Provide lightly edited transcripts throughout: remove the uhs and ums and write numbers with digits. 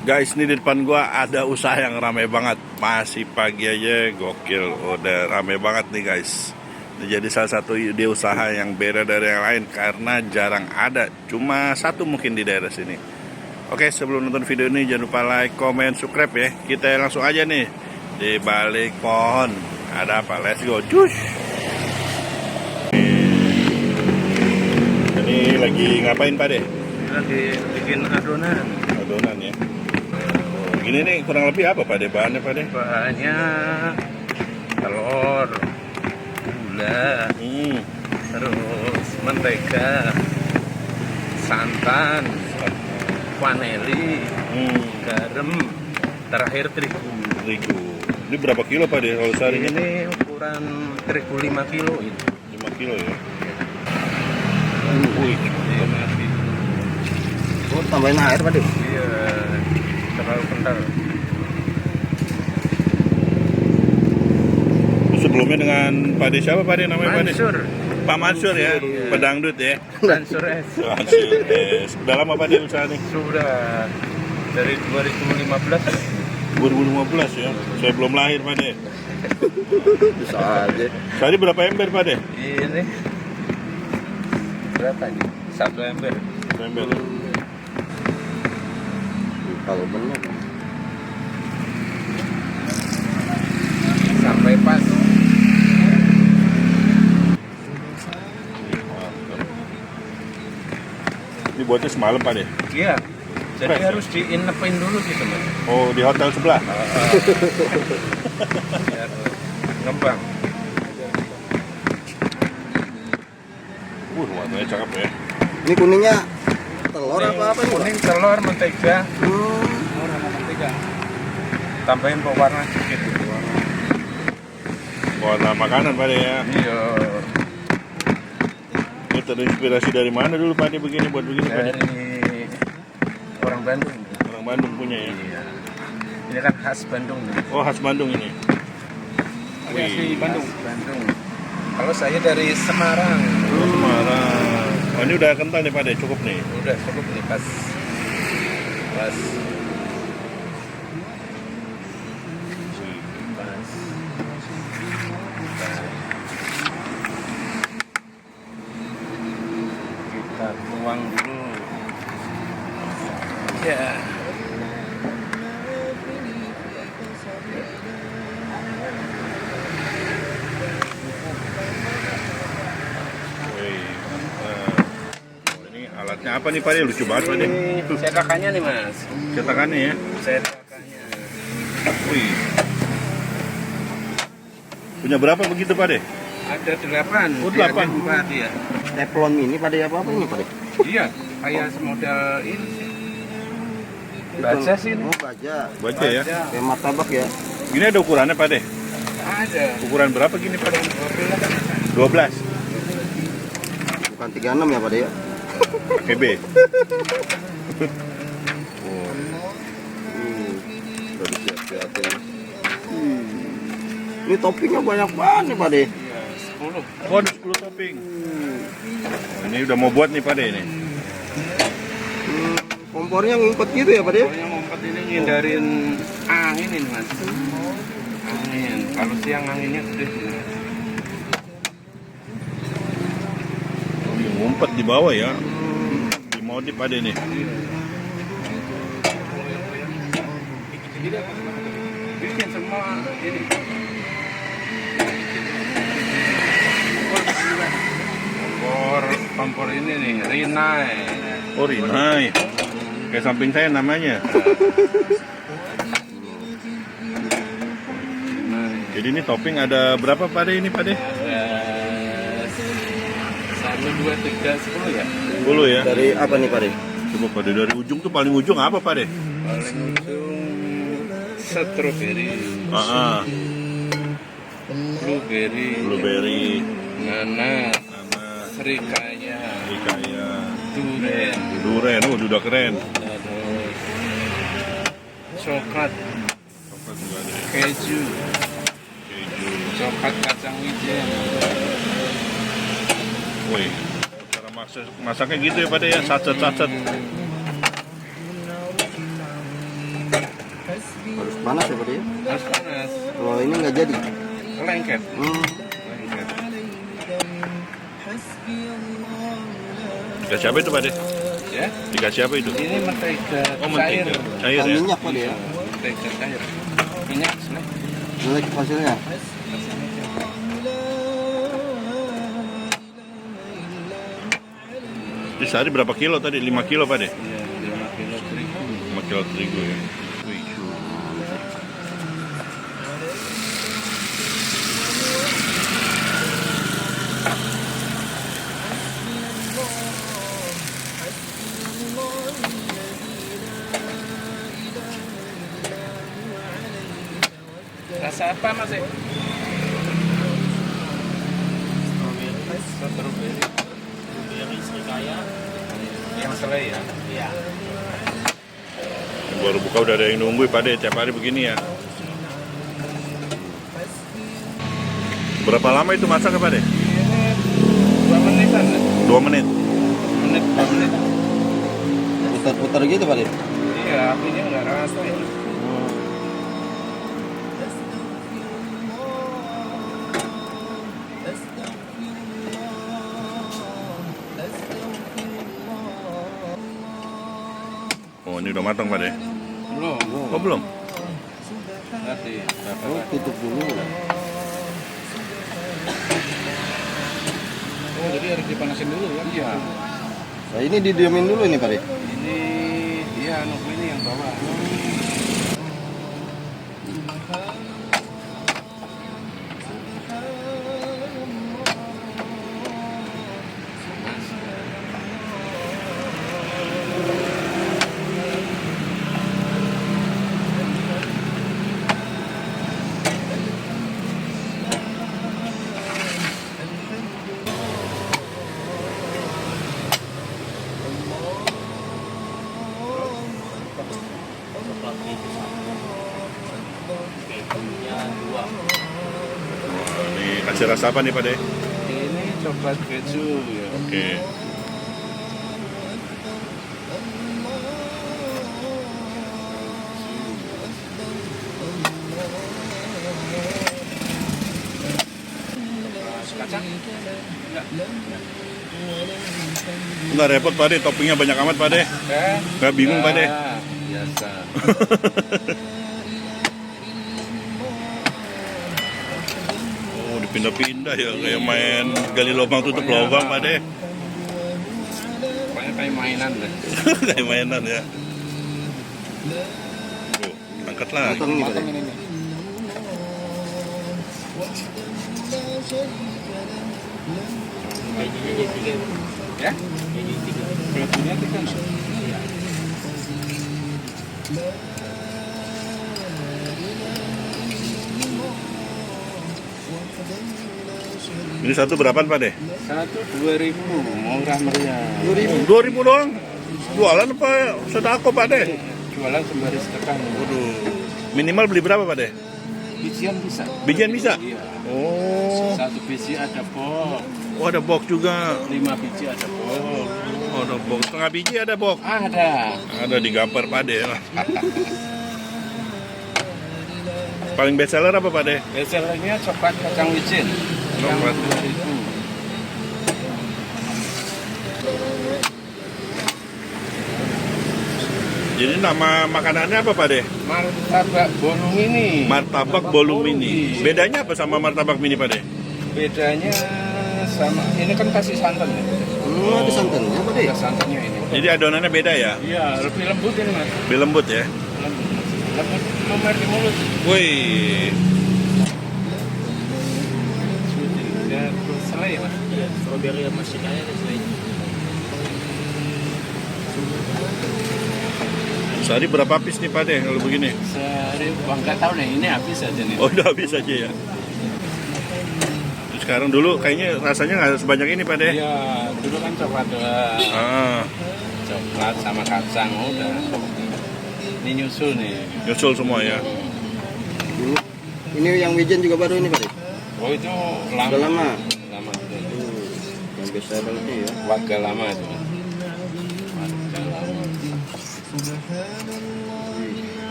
Guys, ini di depan gua ada usaha yang ramai banget. Masih pagi aja, gokil. Udah ramai banget nih guys. Jadi salah satu ide usaha yang beda dari yang lain karena jarang ada. Cuma satu mungkin di daerah sini. Oke, sebelum nonton video ini jangan lupa like, comment, subscribe ya. Kita langsung aja nih di balik pohon. Ada apa? Let's go. Cus. Ini lagi ngapain Pak De? Lagi bikin adonan. Adonan ya. Ini nih kurang lebih apa Pak De? Bahannya Pak De? Bahannya telur, gula, terus mentega, santan, vanili, garam, terakhir terigu. Ini berapa kilo Pak De kalau sehari? Ini ukuran terigu 5 kilo ini. 5 kilo ya. Wih, ini masih. Oh, tambahin air Pak De? Iya, terlalu kental. Sebelumnya dengan Pak De siapa Pak De namanya Pak De? Mansur. Pak Mansur ya, Iya. pedangdut ya. Mansur S. Mansur S. Udah lama Pak De usaha nih? Sudah dari 2015. 2015 ya. Saya belum lahir Pak De. Bisa aja. Tadi berapa ember Pak De? Ini berapa nih? 1 ember. Ember. Kalau benar. Sampai pas. Ini buatnya semalam Pak De? Iya. Jadi Fresh, ya? harus diinepin dulu gitu mas. Oh, di hotel sebelah? Biar ngembang. Warnanya cakep ya. Ini kuningnya telur apa ini? Kuning, telur, mentega. Hmm. Tambahin pewarna sedikit. Warna makanan Pak De ya. Iya. Ini terinspirasi dari mana dulu Pak De begini buat begini Pak De? Dari orang Bandung. Orang Bandung punya ya. Iya. Ini kan khas Bandung. Oh, khas Bandung ini. Asli Bandung. Bandung. Kalau saya dari Semarang. Oh, Semarang. Oh, ini udah kental nih Pak De, cukup nih. Udah cukup nih pas. Pas. Kita tuang dulu. Ya. Wih, mantap. Oh, ini alatnya apa nih Pak De? Lucu banget Pak De. Ini cetakannya nih mas. Cetakannya ya. Cetakannya. Wih. Punya berapa begitu Pak De? Ada 8. Oh, 8. 4 ya. Teflon mini Pak De apa ini Pak De? Iya. Kayak semodel ini. Baja sih ini. Oh, baja. Baca ya. Kayak martabak ya. Gini ada ukurannya Pak De? Ada. Ukuran berapa gini Pak De? 12. Bukan 36 ya Pak De ya? Pakai B. Udah disiap-siapin. Ini toppingnya banyak banget nih Pak De. Iya, 10. Oh, ada 10 topping. Oh, ini udah mau buat nih Pak De ini. Kompornya ngumpet gitu ya Pak De? Pokoknya ngumpet ini ngindarin angin ini mas. Angin. Kalau siang anginnya gede sih. Oh, ini ngumpet di bawah ya. Dimodif Pak De nih. Bikin semua ini. Kompor ini nih, Rinnai. Oh, Rinnai. Kayak samping saya namanya. Jadi ini topping ada berapa Pak De ini Pak De? 1, 2, 3, 10 ya. 10 ya. Dari apa nih Pak De? Coba Pak De dari ujung tuh paling ujung apa Pak De? Paling ujung strawberry, blueberry, Blueberry, nanas, nanas, serikaya, serikaya, durian, durian. Oh, udah keren. terus coklat, Coklat juga ada ya. keju, Keju. coklat kacang hijau. Wih, cara masaknya gitu ya Pak De ya, sacet-sacet. Harus panas ya Pak De? Harus panas. Kalau ini nggak jadi. Lengket. Hmm. Lengket. Dikasih apa itu Pak De? Ya. Dikasih apa itu? Ini mentega Oh, cair. mentega. Cair Bukan ya? minyak Pak De ya? Mentega cair. Minyak selek. Jelek hasilnya. Di sehari berapa kilo tadi? 5 kilo Pak De? Iya, 5 kilo terigu. 5 kilo terigu ya. Wih. Rasa apa Mas? Strawberry. Yang selai ya? Iya. Baru buka udah ada yang nunggu Pak De, tiap hari begini ya. Berapa lama itu masak Pak De? Ini 2 menitan. 2 menit. 2 menit. Putar-putar gitu Pak De? Iya, apinya nggak keras ya. Oh ini udah matang Pak De? Belum. Oh belum? Nanti. Oh, tutup dulu. Oh, jadi harus dipanasin dulu kan? Iya. Nah ini didiamin dulu ini Pak De? Ini dia nunggu ini yang bawah. Ini kasih rasa apa nih Pak De? Ini coklat keju ya. Oke. Kacang? Enggak. Nggak repot Pak De, toppingnya banyak amat Pak De. Nggak bingung Pak De. Biasa. Oh dipindah-pindah ya, kayak main gali lubang tutup lubang Pak De. Pokoknya kayak mainan deh. Kayak mainan ya. Tuh, angkat lagi. Matang nih Pak De? ini. Ya? Gajinya 3. Ini satu berapaan Pak De? Satu 2.000, murah meriah. 2.000 doang. Jualan apa sedako Pak De? Jualan sembari sedekah. Waduh. Minimal beli berapa Pak De? Bijian bisa. Bijian bisa? Iya. Oh, Satu biji ada box, oh ada box juga. 5 biji ada box. Oh, ada box. Setengah biji ada box. Ada. Ada di gambar Pak De lah. Paling best seller apa Pak De? Bestsellernya coklat kacang wicin. Yang Coklat. 2.000. Jadi nama makanannya apa Pak De? Martabak bolu mini. Martabak bolu mini. Bedanya apa sama martabak mini Pak De? Bedanya sama ini kan kasih santan ya. Ada santannya Pak De? Ada santannya ini. Jadi adonannya beda ya? Iya, lebih lembut ini mas. Lebih lembut ya? Lembut. Lembut lumer di mulut. Wih. Ya, terus selai mas. Strawberry sama shikanya ada selai. Sehari berapa piece nih Pak De kalau begini? Sehari, bang nggak tahu nih ini habis aja nih. Oh udah habis aja ya? Terus sekarang dulu kayaknya rasanya nggak sebanyak ini Pak De? Iya, dulu kan coklat doang. Ah, Coklat sama kacang udah. Ini nyusul nih. nyusul semua ya? Ini yang wijen juga baru ini Pak De? Oh itu lama. Udah lama? Lama itu. Yang biasa itu ya? Warga lama itu. Warga lama.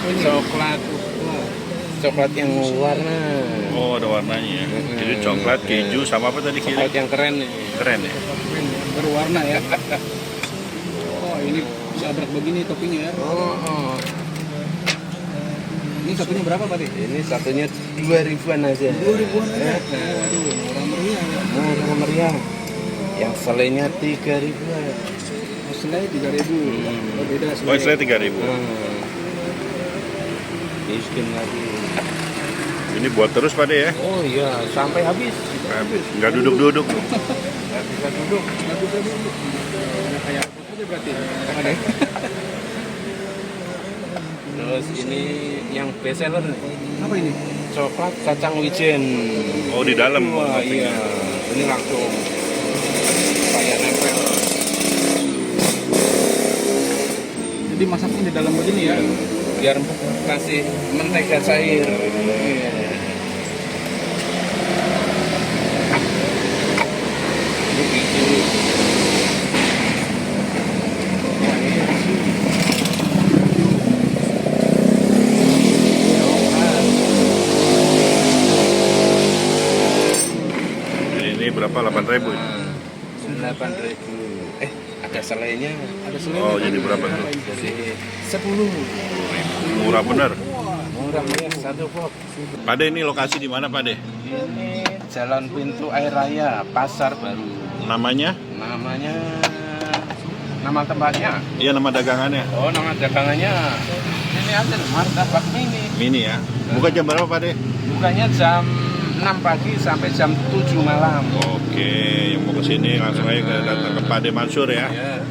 coklat. Coklat yang warna. Oh, ada warnanya. Jadi coklat, keju, sama apa tadi kiri? Coklat yang keren nih. Keren ya. Berwarna ya. Oh, ini bisa berat begini toppingnya ya. Oh. Ini satunya berapa, Pak? Ini satunya 2.000-an aja. 2.000-an aja. Waduh, murah meriah ya. Murah meriah. Yang selainya 3.000-an. Selai 3.000. Oh, beda Oh, selai 3.000. Miskin lagi. Ini buat terus Pak De ya? Oh iya, sampai habis. Habis. Nggak duduk-duduk. Nggak bisa duduk. Nggak bisa dulu. Udah kayak apa aja berarti? Ada. Terus ini yang best seller nih. Apa ini? Coklat kacang wijen. Oh, di dalam. Wah, iya. Ini langsung kayak nempel. Jadi masaknya di dalam begini ya. Biar kasih mentega cair. Iya. Begitu. Jadi ini berapa? 8.000 ya? 8.000. Ada selainya. Ada selai. Oh, jadi berapa tuh? Jadi 10. Murah bener. Murah meriah satu box. Pak De, ini lokasi di mana Pak De? Ini Jalan Pintu Air Raya, Pasar Baru. Namanya? Namanya, nama tempatnya. Iya, nama dagangannya. Oh, nama dagangannya. Ini aja martabak mini. Mini ya. Buka jam berapa Pak De? Bukanya jam 6 pagi sampai jam 7 malam. Oke, yang mau kesini langsung aja datang ke Pak De Mansur ya. Ya.